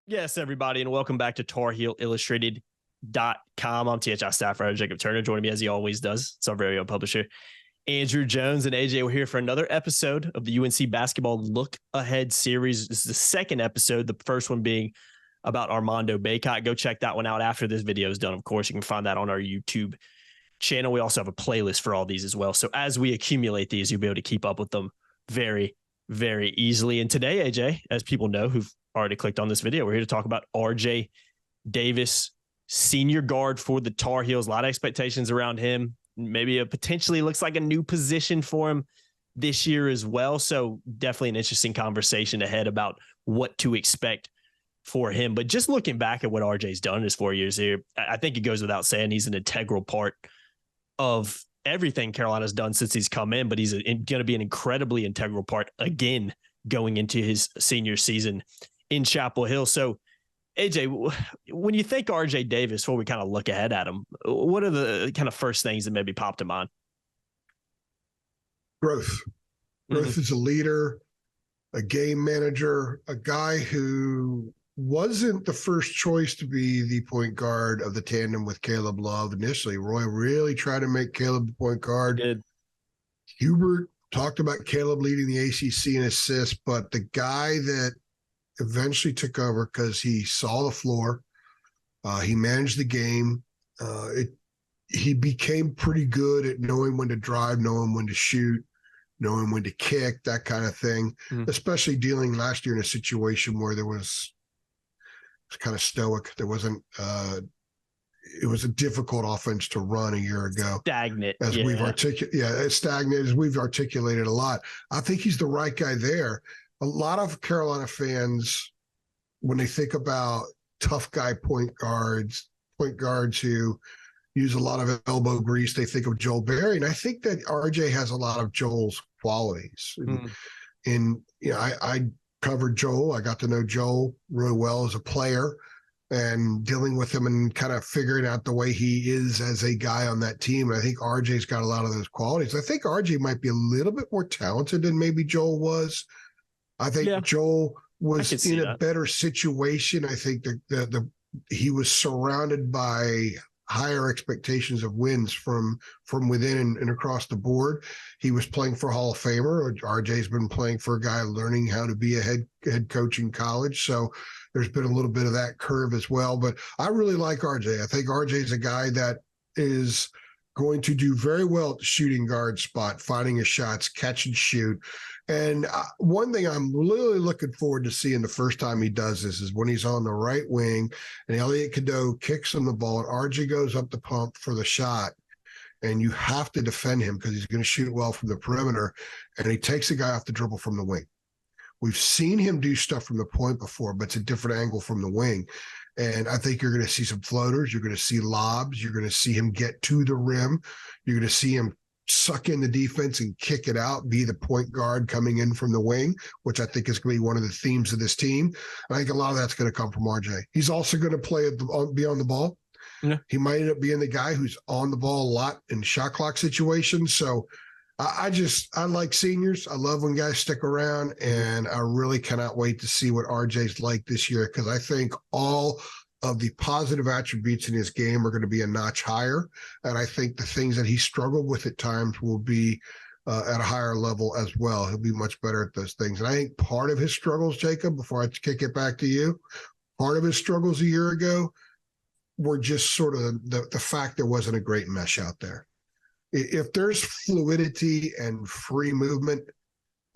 Yes, everybody, and welcome back to TarHeelIllustrated.com. I'm THI staff writer Jacob Turner. Joining me as he always does, it's our very own publisher, Andrew Jones. And AJ, we're here for another episode of the UNC Basketball Lookahead Series. This is the second episode, the first one being about Armando Bacot. Go check that one out after this video is done. Of course, you can find that on our YouTube channel. We also have a playlist for all these as well. So as we accumulate these, you'll be able to keep up with them very, very easily. And today, AJ, as people know who've already clicked on this video, we're here to talk about RJ Davis, senior guard for the Tar Heels. A lot of expectations around him. Maybe it potentially looks like a new position for him this year as well. So definitely an interesting conversation ahead about what to expect for him. But just looking back at what RJ's done in his 4 years here, I think it goes without saying he's an integral part of everything Carolina's done since he's come in, but he's going to be an incredibly integral part again going into his senior season in Chapel Hill. So, AJ, when you think RJ Davis, before we kind of look ahead at him, what are the kind of first things that maybe popped to mind? Growth. Growth as a leader, a game manager, a guy who wasn't the first choice to be the point guard of the tandem with Caleb Love initially. Roy really tried to make Caleb the point guard. Hubert talked about Caleb leading the ACC in assists, but the guy that eventually took over because he saw the floor, he managed the game. He became pretty good at knowing when to drive, knowing when to shoot, knowing when to kick, that kind of thing, especially dealing last year in a situation where it was kind of stoic. There wasn't it was a difficult offense to run a year ago. Stagnant. We've articulated, stagnant as we've articulated a lot. I think he's the right guy there. A lot of Carolina fans, when they think about tough guy point guards who use a lot of elbow grease, they think of Joel Berry. And I think that RJ has a lot of Joel's qualities. And I covered Joel. I got to know Joel really well as a player, and dealing with him and kind of figuring out the way he is as a guy on that team. And I think RJ's got a lot of those qualities. I think RJ might be a little bit more talented than maybe Joel was. I think Joel was in a better situation. I think he was surrounded by higher expectations of wins from within and across the board. He was playing for Hall of Famer. RJ's been playing for a guy learning how to be a head coach in college. So there's been a little bit of that curve as well. But I really like RJ. I think RJ is a guy that is going to do very well at the shooting guard spot, finding his shots, catch and shoot. And one thing I'm really looking forward to seeing the first time he does this is when he's on the right wing and Elliot Cadeau kicks him the ball and RJ goes up the pump for the shot. And you have to defend him because he's going to shoot well from the perimeter. And he takes the guy off the dribble from the wing. We've seen him do stuff from the point before, but it's a different angle from the wing. And I think you're going to see some floaters. You're going to see lobs. You're going to see him get to the rim. You're going to see him suck in the defense and kick it out, be the point guard coming in from the wing, which I think is going to be one of the themes of this team. I think a lot of that's going to come from RJ. He's also going to be on the ball. Yeah. He might end up being the guy who's on the ball a lot in shot clock situations. So I like seniors. I love when guys stick around, and I really cannot wait to see what RJ's like this year, because I think all of the positive attributes in his game are going to be a notch higher. And I think the things that he struggled with at times will be at a higher level as well. He'll be much better at those things. And I think part of his struggles, Jacob, before I kick it back to you, part of his struggles a year ago were just sort of the fact there wasn't a great mesh out there. If there's fluidity and free movement,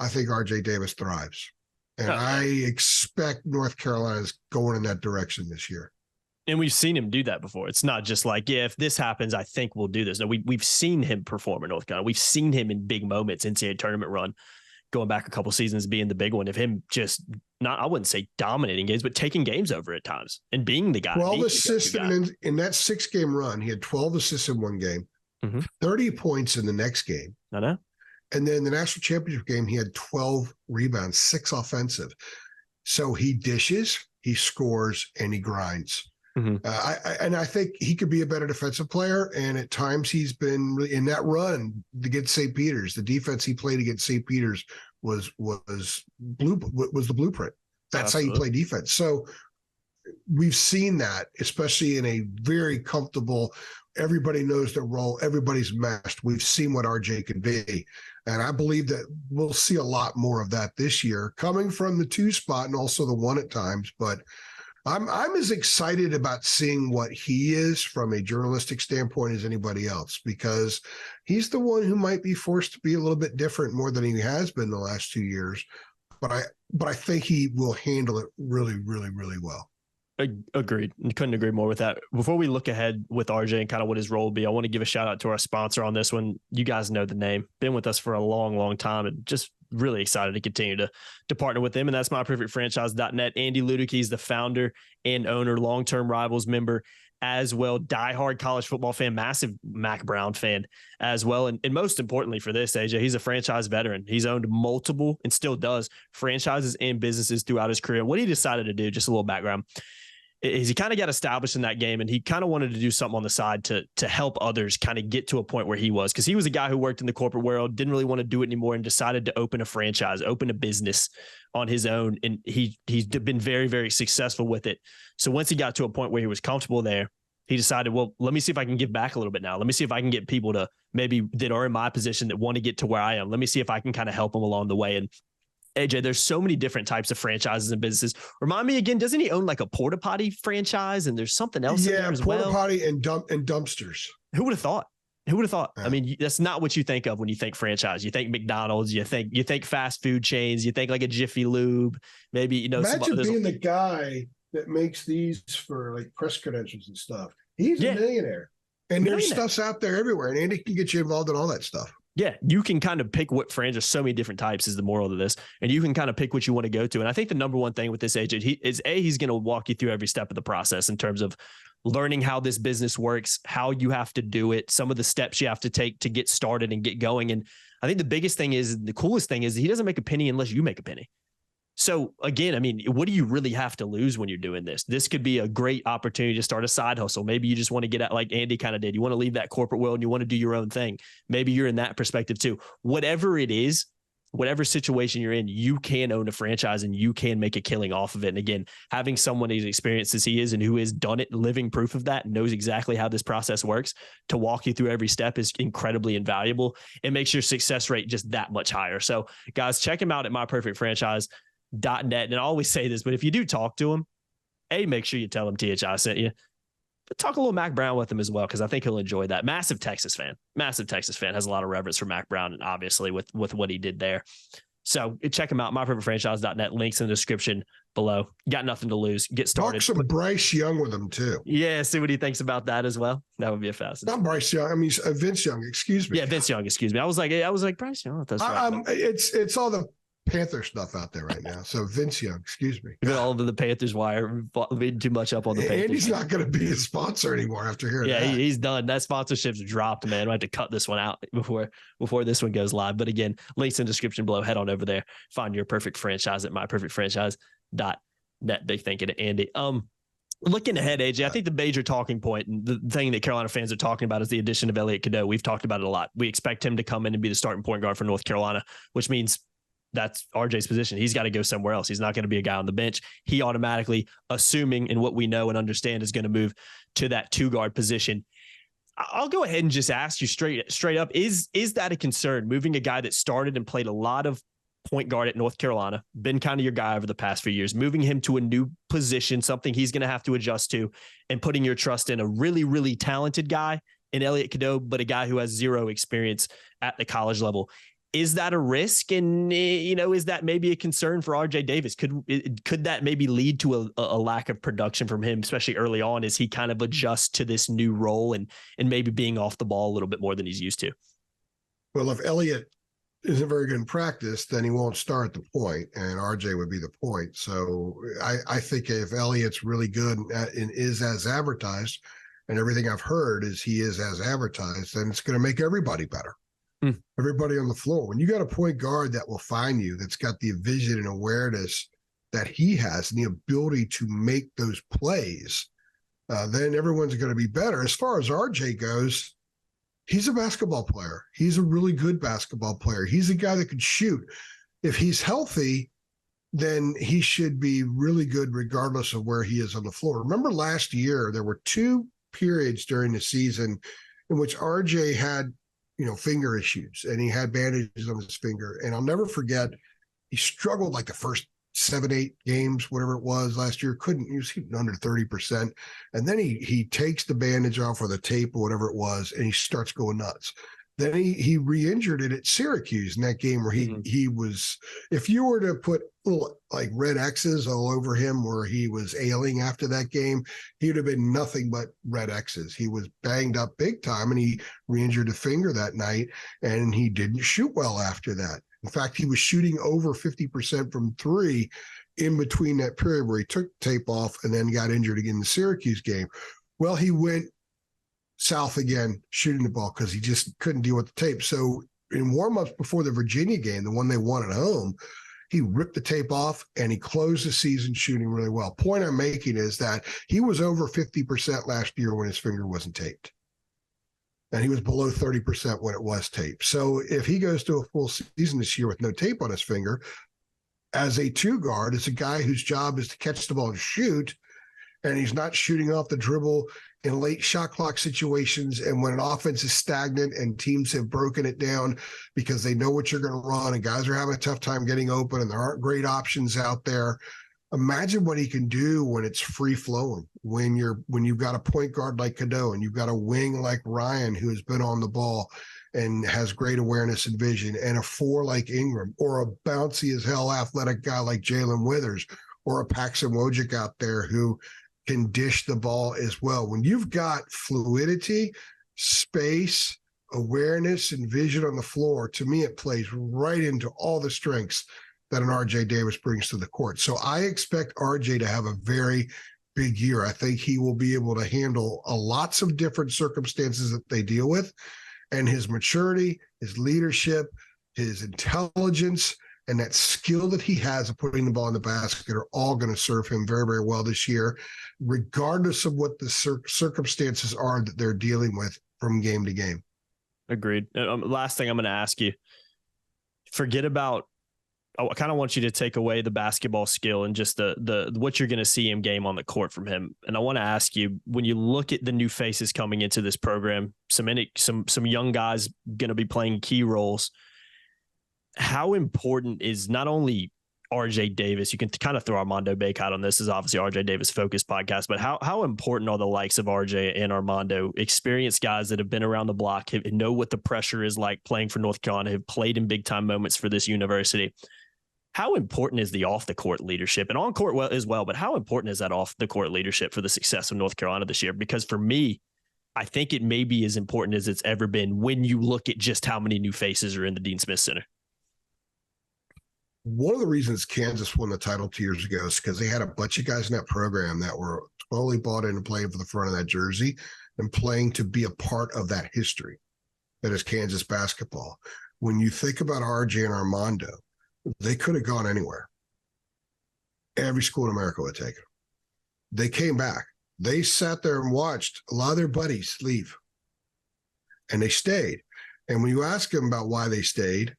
I think RJ Davis thrives. And I expect North Carolina's going in that direction this year. And we've seen him do that before. It's not just like, if this happens, I think we'll do this. No, we've seen him perform in North Carolina. We've seen him in big moments, NCAA tournament run, going back a couple seasons, being the big one of him just not, I wouldn't say dominating games, but taking games over at times and being the guy. 12 assists in that 6-game run. He had 12 assists in one game, 30 points in the next game. I know. And then the national championship game, he had 12 rebounds, 6 offensive. So he dishes, he scores, and he grinds. I think he could be a better defensive player. And at times he's been really, in that run against St. Peter's, the defense he played against St. Peter's was the blueprint. That's Absolutely. How you play defense. So we've seen that, especially in a very comfortable, everybody knows their role, everybody's meshed. We've seen what RJ can be. And I believe that we'll see a lot more of that this year, coming from the 2 spot and also the 1 at times. But I'm as excited about seeing what he is from a journalistic standpoint as anybody else, because he's the one who might be forced to be a little bit different more than he has been the last 2 years. But I think he will handle it really, really, really well. Agreed. Couldn't agree more with that. Before we look ahead with RJ and kind of what his role will be, I want to give a shout out to our sponsor on this one. You guys know the name. Been with us for a long, long time, and just really excited to continue to partner with them. And that's MyPerfectFranchise.net. Andy Ludick, he's the founder and owner, long-term Rivals member as well, diehard college football fan, massive Mac Brown fan as well. And most importantly for this, AJ, he's a franchise veteran. He's owned multiple and still does franchises and businesses throughout his career. What he decided to do, just a little background, is he kind of got established in that game, and he kind of wanted to do something on the side to help others kind of get to a point where he was, because he was a guy who worked in the corporate world, didn't really want to do it anymore, and decided to open a franchise, open a business on his own. And he's been very, very successful with it. So once he got to a point where he was comfortable there, he decided, well, let me see if I can give back a little bit now. Let me see if I can get people to maybe that are in my position that want to get to where I am. Let me see if I can kind of help them along the way. And AJ, there's so many different types of franchises and businesses. Remind me again, doesn't he own like a porta potty franchise, and there's something else in there as well? Yeah, porta potty and dumpsters. Who would have thought? Who would have thought? Yeah. I mean, that's not what you think of when you think franchise. You think McDonald's, you think fast food chains, you think like a Jiffy Lube, maybe, you know. Imagine being the guy that makes these for like press credentials and stuff. He's a millionaire. And there's stuff's out there everywhere, and Andy can get you involved in all that stuff. Yeah, you can kind of pick what franchise. So many different types is the moral of this, and you can kind of pick what you want to go to. And I think the number one thing with this agent, he's going to walk you through every step of the process in terms of learning how this business works, how you have to do it, some of the steps you have to take to get started and get going. And I think the biggest thing is, the coolest thing is, he doesn't make a penny unless you make a penny. So again, I mean, what do you really have to lose when you're doing this? This could be a great opportunity to start a side hustle. Maybe you just want to get out like Andy kind of did. You want to leave that corporate world and you want to do your own thing. Maybe you're in that perspective too. Whatever it is, whatever situation you're in, you can own a franchise and you can make a killing off of it. And again, having someone as experienced as he is and who has done it, living proof of that, knows exactly how this process works, to walk you through every step is incredibly invaluable. It makes your success rate just that much higher. So guys, check him out at MyPerfectFranchise.net. And I always say this, but if you do talk to him, make sure you tell him THI sent you, but talk a little Mac Brown with him as well, because I think he'll enjoy that. Massive Texas fan, has a lot of reverence for Mac Brown, and obviously with what he did there. So check him out, MyPerfectFranchise.net. Links in the description below. Got nothing to lose. Get started. Talk some Bryce Young with him too. Yeah, see what he thinks about that as well. That would be a fascinating. Not Bryce Young. I mean, Vince Young. Excuse me. Yeah, Vince Young. Excuse me. I was like Bryce Young. That's right. It's all the Panther stuff out there right now. So Vince Young, excuse me. Even all of the Panthers wire, reading too much up on the Panthers. Andy's not going to be a sponsor anymore after hearing that. Yeah, he's done. That sponsorship's dropped, man. I have to cut this one out before this one goes live. But again, links in the description below. Head on over there. Find your perfect franchise at MyPerfectFranchise.net. Big thank you to Andy. Looking ahead, AJ, I think the major talking point and the thing that Carolina fans are talking about is the addition of Elliot Cadeau. We've talked about it a lot. We expect him to come in and be the starting point guard for North Carolina, which means that's RJ's position. He's got to go somewhere else. He's not going to be a guy on the bench. He automatically, assuming in what we know and understand, is going to move to that 2-guard position. I'll go ahead and just ask you straight up, is that a concern, moving a guy that started and played a lot of point guard at North Carolina, been kind of your guy over the past few years, moving him to a new position, something he's going to have to adjust to, and putting your trust in a really, really talented guy in Elliot Cadeau, but a guy who has zero experience at the college level? Is that a risk? And, is that maybe a concern for RJ Davis? Could that maybe lead to a lack of production from him, especially early on, as he kind of adjusts to this new role and maybe being off the ball a little bit more than he's used to? Well, if Elliot isn't very good in practice, then he won't start at the point, and RJ would be the point. So I think if Elliot's really good and is as advertised, and everything I've heard is he is as advertised, then it's going to make everybody better. Everybody on the floor. When you got a point guard that will find you, that's got the vision and awareness that he has and the ability to make those plays, then everyone's going to be better. As far as RJ goes, he's a basketball player. He's a really good basketball player. He's a guy that could shoot. If he's healthy, then he should be really good regardless of where he is on the floor. Remember last year, there were 2 periods during the season in which RJ had, finger issues, and he had bandages on his finger. And I'll never forget, he struggled like the first 7, 8 games, whatever it was last year. He was under 30%. And then he takes the bandage off or the tape or whatever it was, and he starts going nuts. Then he re-injured it at Syracuse in that game where he was, if you were to put little like red X's all over him where he was ailing after that game, he would have been nothing but red X's. He was banged up big time, and he re-injured a finger that night, and he didn't shoot well after that. In fact, he was shooting over 50% from 3 in between that period where he took tape off and then got injured again in the Syracuse game. Well, he went south again shooting the ball because he just couldn't deal with the tape. So in warm-ups before the Virginia game, the one they won at home, he ripped the tape off and he closed the season shooting really well. Point I'm making is that he was over 50% last year when his finger wasn't taped. And he was below 30% when it was taped. So if he goes to a full season this year with no tape on his finger, as a 2 guard, as a guy whose job is to catch the ball and shoot, and he's not shooting off the dribble in late shot clock situations, and when an offense is stagnant and teams have broken it down because they know what you're going to run and guys are having a tough time getting open and there aren't great options out there. Imagine what he can do when it's free flowing, when you've got a point guard like Cadeau and you've got a wing like Ryan who has been on the ball and has great awareness and vision, and a 4 like Ingram, or a bouncy as hell athletic guy like Jalen Withers, or a Paxson Wojcik out there who can dish the ball as well. When you've got fluidity, space, awareness, and vision on the floor, to me, it plays right into all the strengths that an RJ Davis brings to the court. So I expect RJ to have a very big year. I think he will be able to handle lots of different circumstances that they deal with, and his maturity, his leadership, his intelligence, and that skill that he has of putting the ball in the basket are all going to serve him very, very well this year, regardless of what the circumstances are that they're dealing with from game to game. Agreed. Last thing I'm going to ask you, forget about, I kind of want you to take away the basketball skill and just the what you're going to see in game on the court from him. And I want to ask you, when you look at the new faces coming into this program, some young guys going to be playing key roles, how important is not only RJ Davis, you can kind of throw Armando Bacot on this, is obviously RJ Davis focused podcast, but how important are the likes of RJ and Armando, experienced guys that have been around the block, know what the pressure is like playing for North Carolina, have played in big time moments for this university? How important is the off the court leadership and on court as well, but how important is that off the court leadership for the success of North Carolina this year? Because for me, I think it may be as important as it's ever been when you look at just how many new faces are in the Dean Smith Center. One of the reasons Kansas won the title 2 years ago is because they had a bunch of guys in that program that were totally bought into playing for the front of that jersey and playing to be a part of that history that is Kansas basketball. When you think about RJ and Armando, they could have gone anywhere. Every school in America would take them. They came back. They sat there and watched a lot of their buddies leave. And they stayed. And when you ask them about why they stayed,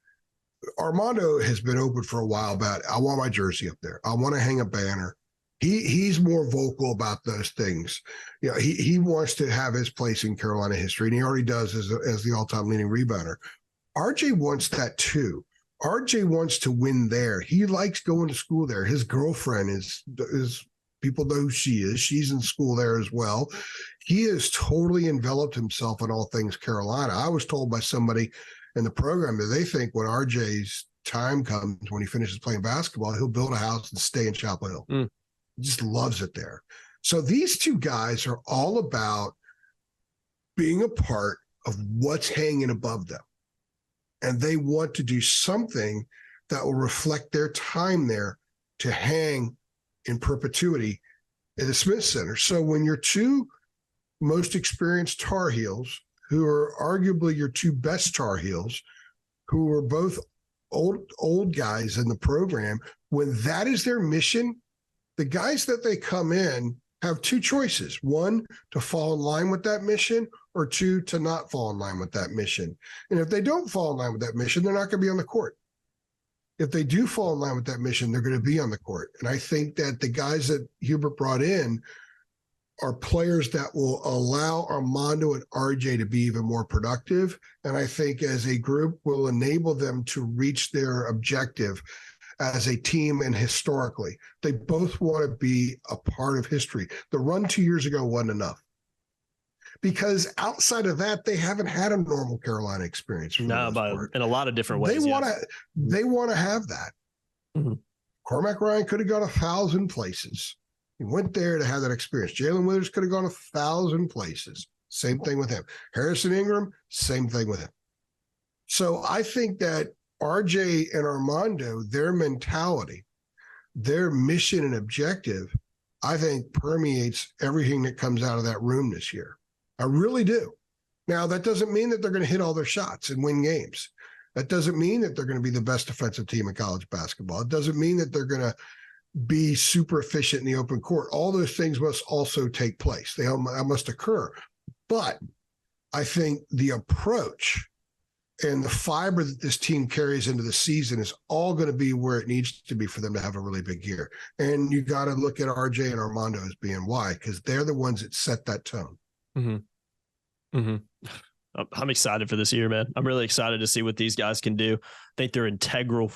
Armando has been open for a while about, I want my jersey up there. I want to hang a banner. He's more vocal about those things. He wants to have his place in Carolina history, and he already does as the all-time leading rebounder. RJ wants that too. RJ wants to win there. He likes going to school there. His girlfriend is people know who she is. She's in school there as well. He has totally enveloped himself in all things Carolina. I was told by somebody in the program that they think when RJ's time comes, when he finishes playing basketball, he'll build a house and stay in Chapel Hill. He just loves it there. So these two guys are all about being a part of what's hanging above them. And they want to do something that will reflect their time there to hang in perpetuity at the Smith Center. So when your 2 most experienced Tar Heels, who are arguably your 2 best Tar Heels, who are both old guys in the program, when that is their mission, the guys that they come in have 2 choices. 1, to fall in line with that mission, or 2, to not fall in line with that mission. And if they don't fall in line with that mission, they're not going to be on the court. if they do fall in line with that mission, they're going to be on the court. And I think that the guys that Hubert brought in are players that will allow Armando and RJ to be even more productive. And I think as a group will enable them to reach their objective as a team and historically. They both want to be a part of history. The run 2 years ago wasn't enough. Because outside of that, they haven't had a normal Carolina experience. No, but in a lot of different ways. They want to have that. Mm-hmm. Cormac Ryan could have gone 1,000 places. He went there to have that experience. Jalen Withers could have gone 1,000 places. Same thing with him. Harrison Ingram, same thing with him. So I think that RJ and Armando, their mentality, their mission and objective, I think permeates everything that comes out of that room this year. I really do. Now, that doesn't mean that they're going to hit all their shots and win games. That doesn't mean that they're going to be the best defensive team in college basketball. It doesn't mean that they're going to be super efficient in the open court. All those things must also take place. They all must occur. But I think the approach and the fiber that this team carries into the season is all going to be where it needs to be for them to have a really big year. And you got to look at RJ and Armando as being why, because they're the ones that set that tone. Mm-hmm. Mm-hmm. I'm excited for this year, man. I'm really excited to see what these guys can do. I think they're integral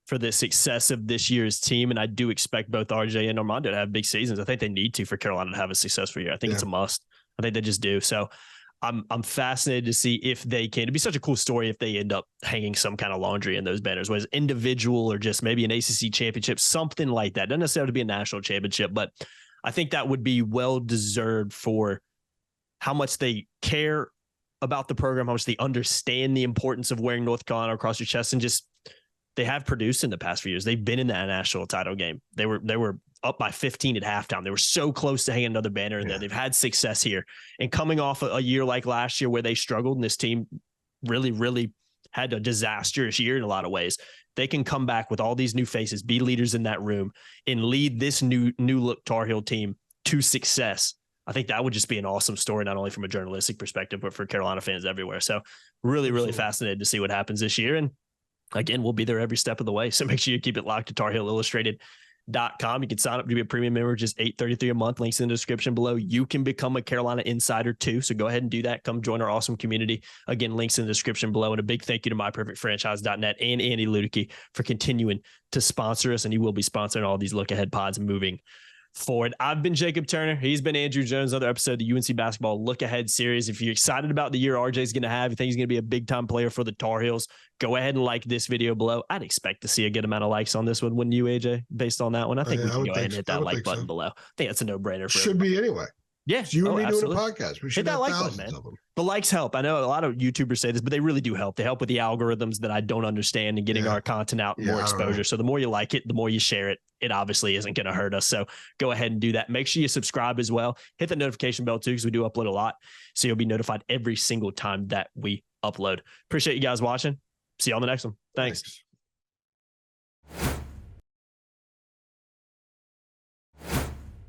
for the success of this year's team. And I do expect both RJ and Armando to have big seasons. I think they need to for Carolina to have a successful year. I think it's a must. I think they just do. So I'm fascinated to see if they can. It'd be such a cool story if they end up hanging some kind of laundry in those banners, whether it's individual or just maybe an ACC championship, something like that. Doesn't necessarily have to be a national championship, but I think that would be well deserved for how much they care about the program, how much they understand the importance of wearing North Carolina across your chest, and just they have produced in the past few years. They've been in that national title game. They were up by 15 at halftime. They were so close to hanging another banner in there. They've had success here. And coming off a year like last year where they struggled and this team really, really had a disastrous year in a lot of ways, they can come back with all these new faces, be leaders in that room, and lead this new look Tar Heel team to success. I think that would just be an awesome story, not only from a journalistic perspective, but for Carolina fans everywhere. So really, really fascinated to see what happens this year. And again, we'll be there every step of the way. So make sure you keep it locked to TarHeelIllustrated.com. You can sign up to be a premium member, just $8.33 a month. Links in the description below. You can become a Carolina insider too. So go ahead and do that. Come join our awesome community. Again, links in the description below. And a big thank you to MyPerfectFranchise.net and Andy Ludicky for continuing to sponsor us. And he will be sponsoring all these look ahead pods moving forward. I've been Jacob Turner. He's been Andrew Jones. Another episode of the UNC Basketball Look Ahead Series. If you're excited about the year RJ's going to have, you think he's going to be a big time player for the Tar Heels, go ahead and like this video below. I'd expect to see a good amount of likes on this one, wouldn't you, AJ? Based on that one, I think we can go ahead and hit that like button below. I think that's a no brainer. Should be anyway. Yeah, it's you and me doing a podcast. We should hit that like button, man. The likes help. I know a lot of YouTubers say this, but they really do help. They help with the algorithms that I don't understand and getting our content out and more exposure. So the more you like it, the more you share it, it obviously isn't going to hurt us. So go ahead and do that. Make sure you subscribe as well. Hit the notification bell too, because we do upload a lot. So you'll be notified every single time that we upload. Appreciate you guys watching. See you on the next one. Thanks.